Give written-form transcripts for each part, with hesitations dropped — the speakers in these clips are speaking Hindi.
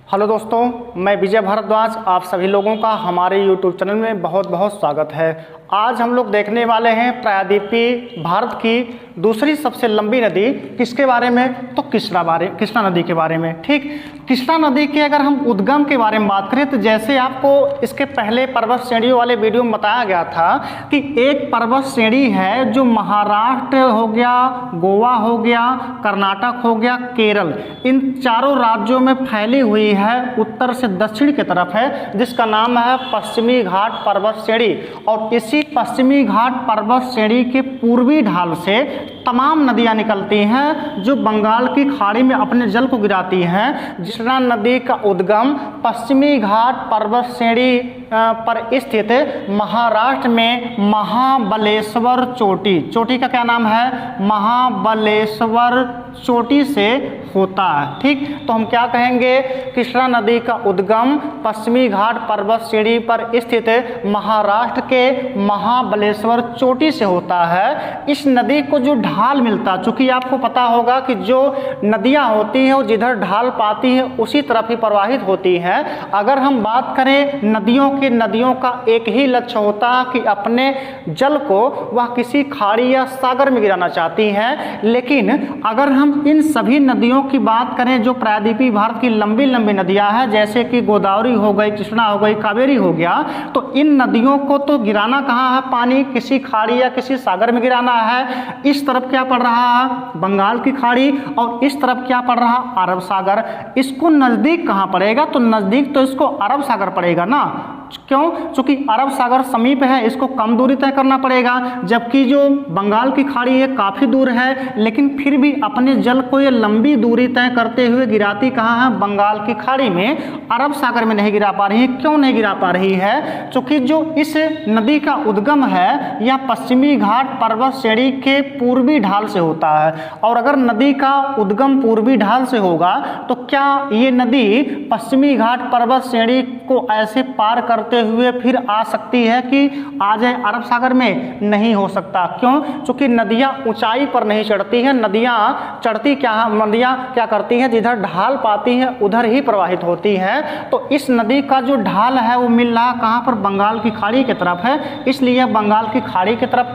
हेलो दोस्तों, मैं विजय भारद्वाज आप सभी लोगों का हमारे YouTube चैनल में बहुत बहुत स्वागत है। आज हम लोग देखने वाले हैं प्रायद्वीपीय भारत की दूसरी सबसे लंबी नदी किसके बारे में, तो कृष्णा नदी के बारे में। ठीक, कृष्णा नदी के अगर हम उद्गम के बारे में बात करें तो जैसे आपको इसके पहले पर्वत श्रेणियों वाले वीडियो में बताया गया था कि एक पर्वत श्रेणी है जो महाराष्ट्र हो गया, गोवा हो गया, कर्नाटक हो गया, केरल, इन चारों राज्यों में फैली हुई है, उत्तर से दक्षिण की तरफ है, जिसका नाम है पश्चिमी घाट पर्वत श्रेणी। और इसी पश्चिमी घाट पर्वत श्रेणी के पूर्वी ढाल से तमाम नदियां निकलती हैं जो बंगाल की खाड़ी में अपने जल को गिराती हैं। कृष्णा नदी का उद्गम पश्चिमी घाट पर्वत श्रेणी पर स्थित महाराष्ट्र में महाबलेश्वर चोटी का क्या नाम है, महाबलेश्वर चोटी से होता है। ठीक, तो हम क्या कहेंगे, कृष्णा नदी का उद्गम पश्चिमी घाट पर्वत श्रेणी पर स्थित महाराष्ट्र के महाबलेश्वर चोटी से होता है। इस नदी को जो ढाल मिलता, चूंकि आपको पता होगा कि जो नदियां होती हैं वो जिधर ढाल पाती है उसी तरफ ही प्रवाहित होती हैं। अगर हम बात करें नदियों का एक ही लक्ष्य होता है कि अपने जल को वह किसी खाड़ी या सागर में गिराना चाहती हैं। लेकिन अगर हम इन सभी नदियों की बात करें जो प्रायद्वीपीय भारत की लंबी लंबी नदियां हैं, जैसे कि गोदावरी हो गई, कृष्णा हो गई, कावेरी हो गया, तो इन नदियों को तो गिराना कहाँ है, पानी किसी खाड़ी या किसी सागर में गिराना है। इस तरफ क्या पड़ रहा है, बंगाल की खाड़ी, और इस तरफ क्या पड़ रहा, अरब सागर। इसको नजदीक कहाँ पड़ेगा, तो नजदीक तो इसको अरब सागर पड़ेगा ना। क्यों, क्योंकि अरब सागर समीप है, इसको कम दूरी तय करना पड़ेगा, जबकि जो बंगाल की खाड़ी है काफी दूर है, लेकिन फिर भी अपने जल को ये लंबी दूरी तय करते हुए गिराती कहाँ है, बंगाल की खाड़ी में, अरब सागर में नहीं गिरा पा रही है। क्यों नहीं गिरा पा रही है, क्योंकि जो इस नदी का उद्गम है यह पश्चिमी घाट पर्वत श्रेणी के पूर्वी ढाल से होता है। और अगर नदी का उद्गम पूर्वी ढाल से होगा तो क्या ये नदी पश्चिमी घाट पर्वत श्रेणी को ऐसे पार करते हुए फिर आ सकती है कि आ जाए अरब सागर में, नहीं हो सकता। क्यों, क्योंकि नदियां ऊंचाई पर नहीं चढ़ती हैं, नदियां चढ़ती क्या है, नदियां क्या करती हैं, जिधर ढाल पाती हैं उधर ही प्रवाहित होती हैं। तो इस नदी का जो ढाल है वो मिल रहा कहाँ पर, बंगाल की खाड़ी की तरफ है, इसलिए बंगाल की खाड़ी की तरफ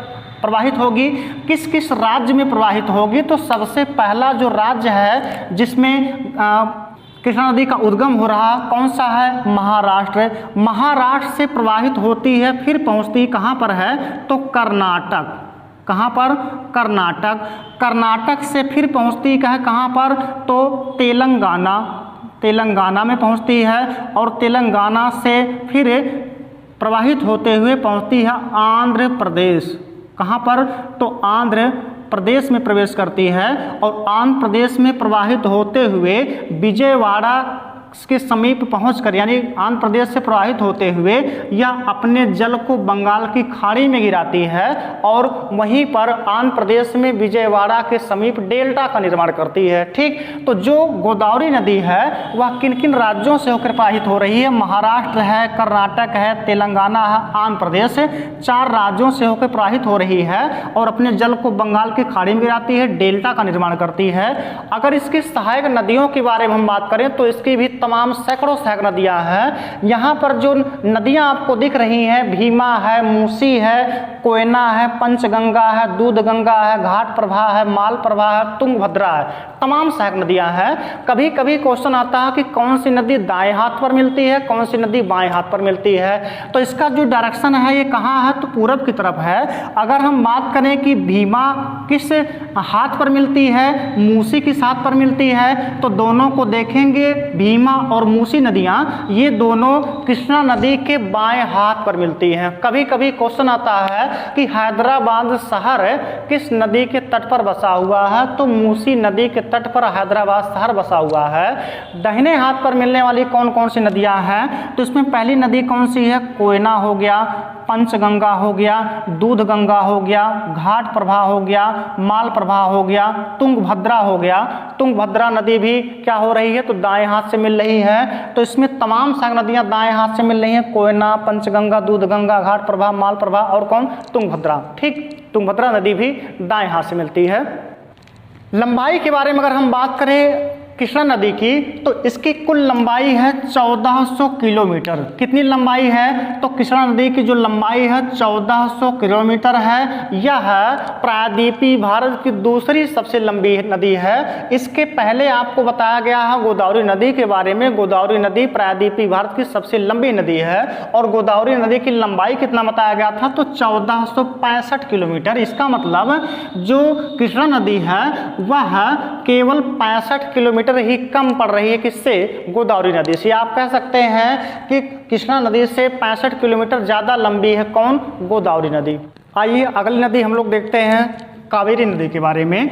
प्रवाहित होगी। किस किस राज्य में प्रवाहित होगी, तो सबसे पहला जो राज्य है जिसमें कृष्णा नदी का उद्गम हो रहा कौन सा है, महाराष्ट्र। महाराष्ट्र से प्रवाहित होती है, फिर पहुंचती कहाँ पर है, तो कर्नाटक। कहाँ पर, कर्नाटक से फिर पहुंचती कहाँ पर, तो तेलंगाना में पहुंचती है, और तेलंगाना से फिर प्रवाहित होते हुए पहुंचती है आंध्र प्रदेश। कहाँ पर, तो आंध्र प्रदेश में प्रवेश करती है, और आंध्र प्रदेश में प्रवाहित होते हुए विजयवाड़ा के समीप पहुंचकर, यानी आंध्र प्रदेश से प्रवाहित होते हुए यह अपने जल को बंगाल की खाड़ी में गिराती है, और वहीं पर आंध्र प्रदेश में विजयवाड़ा के समीप डेल्टा का निर्माण करती है। ठीक, तो जो गोदावरी नदी है वह किन किन राज्यों से होकर प्रवाहित हो रही है, महाराष्ट्र है, कर्नाटक है, तेलंगाना है, आंध्र प्रदेश, 4 राज्यों से होकर प्रवाहित हो रही है, और अपने जल को बंगाल की खाड़ी में गिराती है, डेल्टा का निर्माण करती है। अगर इसकी सहायक नदियों के बारे में हम बात करें तो इसकी भी तमाम सैकड़ों सहायक नदियां हैं। यहाँ पर जो नदियां आपको दिख रही हैं, भीमा है, मूसी है, कोयना है, पंचगंगा है, दूधगंगा है, घाट प्रभा है, माल प्रभा है, तुंगभद्रा है, तमाम सहायक नदियां हैं। कभी कभी क्वेश्चन आता है कि कौन सी नदी दाएं हाथ पर मिलती है, कौन सी नदी बाएं हाथ पर मिलती है, तो इसका जो डायरेक्शन है ये कहाँ है, तो पूरब की तरफ है। अगर हम बात करें कि भीमा किस हाथ पर मिलती है, मूसी किस हाथ पर मिलती है, तो दोनों को देखेंगे, भीमा और मूसी नदियां ये दोनों कृष्णा नदी के बाएं हाथ पर मिलती हैं। कभी कभी क्वेश्चन आता है कि हैदराबाद शहर किस नदी के तट पर बसा हुआ है, तो मूसी नदी के तट पर हैदराबाद शहर बसा हुआ है। दाहिने हाथ पर मिलने वाली कौन कौन सी नदियां हैं, तो इसमें पहली नदी कौन सी है, कोयना हो गया, पंचगंगा हो गया, दूधगंगा हो गया, घाट प्रभा हो गया, माल प्रभा हो गया, तुंगभद्रा हो गया। तुंगभद्रा नदी भी क्या हो रही है, तो दाएं हाथ से मिल रही है। तो इसमें तमाम सहायक नदियां दाएं हाथ से मिल रही हैं, कोयना, पंचगंगा, दूधगंगा, घाट प्रभा, माल प्रभा और कौन, तुंगभद्रा। ठीक, तुंगभद्रा नदी भी दाएं हाथ से मिलती है। लंबाई के बारे में अगर हम बात करें कृष्णा नदी की, तो इसकी कुल लंबाई है 1400 किलोमीटर। कितनी लंबाई है? तो कृष्णा नदी की जो लंबाई है 1400 किलोमीटर है। यह प्रायद्वीपीय भारत की दूसरी सबसे लंबी नदी है। इसके पहले आपको बताया गया है गोदावरी नदी के बारे में। गोदावरी नदी प्रायद्वीपीय भारत की सबसे लंबी नदी है और गोदावरी नदी की लंबाई कितना बताया गया था? तो 1465 किलोमीटर। इसका मतलब जो कृष्णा नदी है वह केवल 65 किलोमीटर ही कम पड़ रही है किससे? गोदावरी नदी से। आप कह सकते हैं कि कृष्णा नदी से 65 किलोमीटर ज़्यादा लंबी है कौन? गोदावरी नदी। आइए अगली नदी हम लोग देखते हैं कावेरी नदी के बारे में।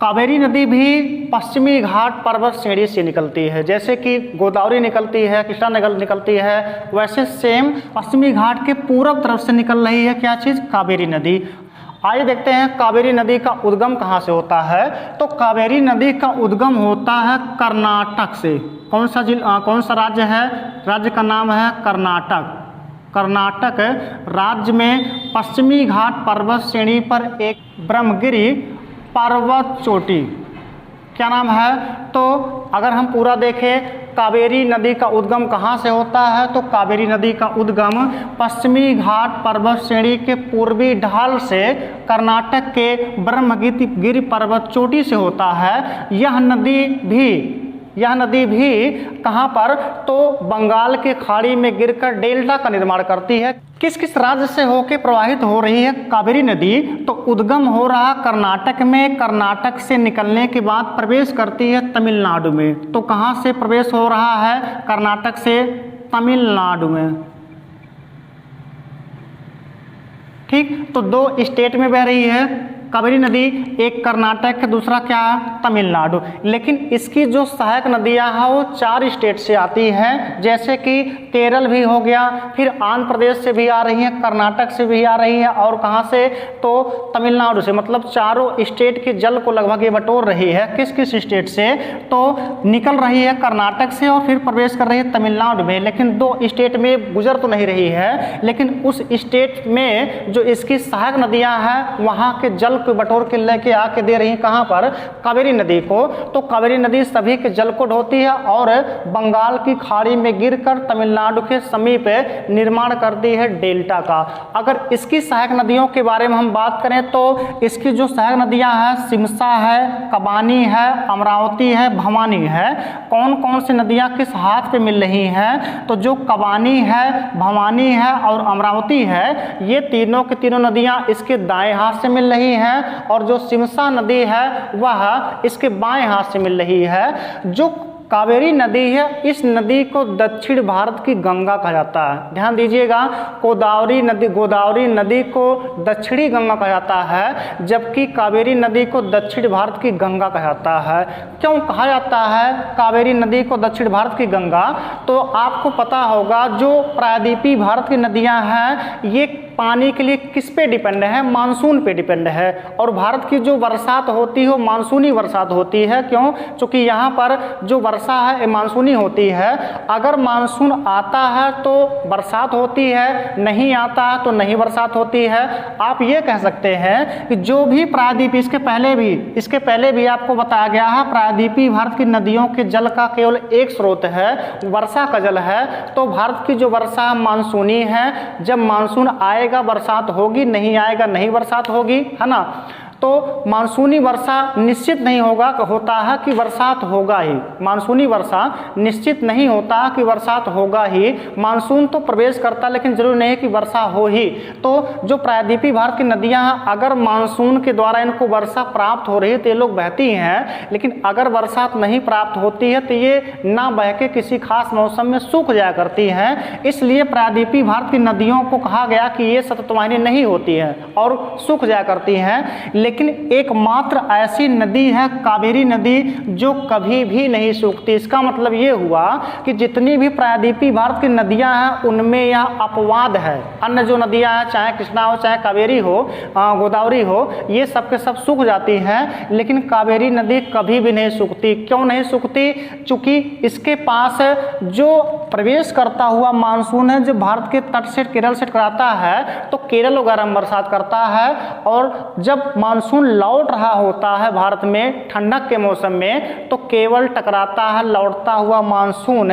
कावेरी नदी भी पश्चिमी घाट पर्वत श्रेणी से निकलती है। जैसे कि गोदावरी निकलती है, कृष्णा निकलती है, वैसे सेम पश्चिमी घाट के पूर्व तरफ से निकल रही है क्या चीज़? कावेरी नदी। आइए देखते हैं कावेरी नदी का उद्गम कहाँ से होता है। तो कावेरी नदी का उद्गम होता है कर्नाटक से। कौन सा राज्य है? राज्य का नाम है कर्नाटक। कर्नाटक राज्य में पश्चिमी घाट पर्वत श्रेणी पर एक ब्रह्मगिरी पर्वत चोटी, क्या नाम है? तो अगर हम पूरा देखें कावेरी नदी का उद्गम कहाँ से होता है, तो कावेरी नदी का उद्गम पश्चिमी घाट पर्वत श्रेणी के पूर्वी ढाल से कर्नाटक के ब्रह्मगिरी पर्वत चोटी से होता है। यह नदी भी कहाँ पर? तो बंगाल के खाड़ी में गिरकर डेल्टा का निर्माण करती है। किस किस राज्य से होकर प्रवाहित हो रही है कावेरी नदी? तो उद्गम हो रहा कर्नाटक में, कर्नाटक से निकलने के बाद प्रवेश करती है तमिलनाडु में। तो कहाँ से प्रवेश हो रहा है? कर्नाटक से तमिलनाडु में। ठीक, तो दो स्टेट में बह रही है कावेरी नदी, एक कर्नाटक है, दूसरा क्या है? तमिलनाडु। लेकिन इसकी जो सहायक नदियां हैं वो 4 स्टेट से आती हैं। जैसे कि केरल भी हो गया, फिर आंध्र प्रदेश से भी आ रही हैं, कर्नाटक से भी आ रही हैं, और कहाँ से? तो तमिलनाडु से। मतलब चारों स्टेट के जल को लगभग ये बटोर रही है। किस किस स्टेट से? तो निकल रही है कर्नाटक से और फिर प्रवेश कर रही है तमिलनाडु में। लेकिन 2 स्टेट में गुजर तो नहीं रही है, लेकिन उस स्टेट में जो इसकी सहायक नदियाँ हैं वहाँ के जल को बटोर के लेके आके दे रही है कहाँ पर? कावेरी नदी को। तो कावेरी नदी सभी के जल को ढोती है और बंगाल की खाड़ी में गिरकर तमिलनाडु के समीप निर्माण करती है डेल्टा का। अगर इसकी सहायक नदियों के बारे में हम बात करें तो इसकी जो सहायक नदियां हैं सिमसा है, कबानी है, अमरावती है, भवानी है। कौन कौन सी नदियां किस हाथ पे मिल रही हैं? तो जो कबानी है, भवानी है और अमरावती है, ये तीनों की तीनों नदियां इसके दाएं हाथ से मिल रही हैं और जो सिमसा नदी है वह इसके बाएं हाथ से मिल रही है। जो कावेरी नदी है इस नदी को दक्षिण भारत की गंगा कहा जाता है। ध्यान दीजिएगा, गोदावरी नदी को दक्षिणी गंगा कहा जाता है, जबकि कावेरी नदी को दक्षिण भारत की गंगा कहा जाता है। क्यों कहा जाता है कावेरी नदी को दक्षिण भारत की गंगा? तो आपको पता होगा जो प्रायद्वीपीय भारत की नदियां हैं ये पानी के लिए किस पे डिपेंड है? मानसून पे डिपेंड है। और भारत की जो बरसात होती है वो मानसूनी बरसात होती है। क्यों? क्योंकि यहाँ पर जो वर्षा है मानसूनी होती है। अगर मानसून आता है तो बरसात होती है, नहीं आता है तो नहीं बरसात होती है। आप ये कह सकते हैं कि जो भी प्रायद्वीपीय, इसके पहले भी आपको बताया गया है प्रायद्वीपीय भारत की नदियों के जल का केवल एक स्रोत है, वर्षा का जल है। तो भारत की जो वर्षा मानसूनी है, जब मानसून आएगा बरसात होगी, नहीं आएगा नहीं बरसात होगी, है ना। तो मानसूनी वर्षा निश्चित नहीं होता है कि बरसात होगा ही। मानसूनी वर्षा निश्चित नहीं होता कि बरसात होगा ही। मानसून तो प्रवेश करता लेकिन जरूरी नहीं है कि वर्षा हो ही। तो जो प्रायद्वीपीय भारत की नदियां हैं, अगर मानसून के द्वारा इनको वर्षा प्राप्त हो रही है तो ये लोग बहती हैं, लेकिन अगर बरसात नहीं प्राप्त होती है तो ये ना बह के किसी खास मौसम में सूख जाया करती हैं। इसलिए प्रायद्वीपीय भारत की नदियों को कहा गया कि ये सततवाहिनी नहीं होती है और सूख जाया करती हैं। लेकिन एकमात्र ऐसी नदी है कावेरी नदी जो कभी भी नहीं सूखती। इसका मतलब ये हुआ कि जितनी भी प्रायद्वीपीय भारत की नदियां हैं उनमें यह अपवाद है। अन्य जो नदियां हैं, चाहे कृष्णा हो, चाहे कावेरी हो, गोदावरी हो, ये सब के सब सूख जाती हैं, लेकिन कावेरी नदी कभी भी नहीं सूखती। क्यों नहीं सूखती? चूंकि इसके पास जो प्रवेश करता हुआ मानसून है जो भारत के तट से केरल से टकराता है तो केरल वगैरह में बरसात करता है। और जब मानसून लौट रहा होता है भारत में ठंडक के मौसम में तो केवल टकराता है लौटता हुआ मानसून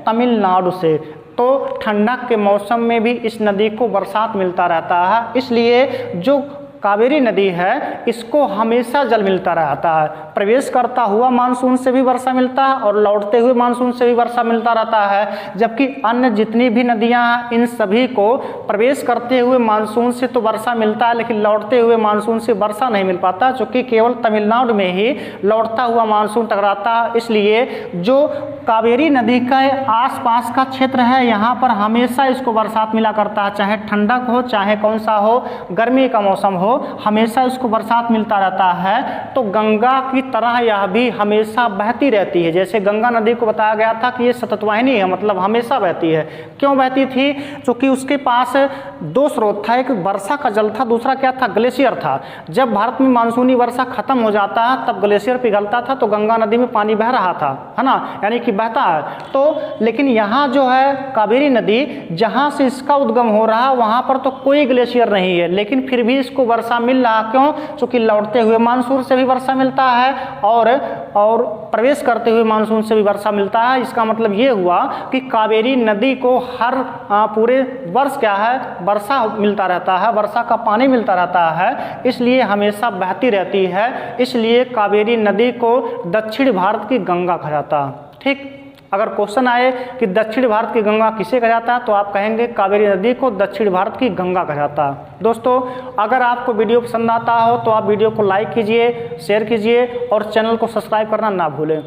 तमिलनाडु से। तो ठंडक के मौसम में भी इस नदी को बरसात मिलता रहता है, इसलिए जो कावेरी नदी है इसको हमेशा जल मिलता रहता है। प्रवेश करता हुआ मानसून से भी वर्षा मिलता है और लौटते हुए मानसून से भी वर्षा मिलता रहता है। जबकि अन्य जितनी भी नदियां हैं इन सभी को प्रवेश करते हुए मानसून से तो वर्षा मिलता है लेकिन लौटते हुए मानसून से वर्षा नहीं मिल पाता, क्योंकि केवल तमिलनाडु में ही लौटता हुआ मानसून टकराता है। इसलिए जो कावेरी नदी का आसपास का क्षेत्र है यहाँ पर हमेशा इसको बरसात मिला करता है, चाहे ठंडक हो चाहे कौन सा हो, गर्मी का मौसम हो, हमेशा इसको बरसात मिलता रहता है। तो गंगा की तरह यह भी हमेशा बहती रहती है। जैसे गंगा नदी को बताया गया था कि ये सतत वाहिनी है, मतलब हमेशा बहती है। क्यों बहती थी? क्योंकि उसके पास दो स्रोत था, एक वर्षा का जल था, दूसरा क्या था? ग्लेशियर था। जब भारत में मानसूनी वर्षा खत्म हो जाता है तब ग्लेशियर पिघलता था तो गंगा नदी में पानी बह रहा था, है ना, यानी कि बहता है। तो लेकिन यहाँ जो है कावेरी नदी जहाँ से इसका उद्गम हो रहा है वहाँ पर तो कोई ग्लेशियर नहीं है, लेकिन फिर भी इसको वर्षा मिल रहा। क्यों? क्योंकि लौटते हुए मानसून से भी वर्षा मिलता है और प्रवेश करते हुए मानसून से भी वर्षा मिलता है। इसका मतलब ये हुआ कि कावेरी नदी को हर पूरे वर्ष क्या है? वर्षा मिलता रहता है, वर्षा का पानी मिलता रहता है, इसलिए हमेशा बहती रहती है। इसलिए कावेरी नदी को दक्षिण भारत की गंगा कहा जाता है। ठीक, अगर क्वेश्चन आए कि दक्षिण भारत की गंगा किसे कहा जाता है तो आप कहेंगे कावेरी नदी को दक्षिण भारत की गंगा कहा जाता है। दोस्तों, अगर आपको वीडियो पसंद आता हो तो आप वीडियो को लाइक कीजिए, शेयर कीजिए और चैनल को सब्सक्राइब करना ना भूलें।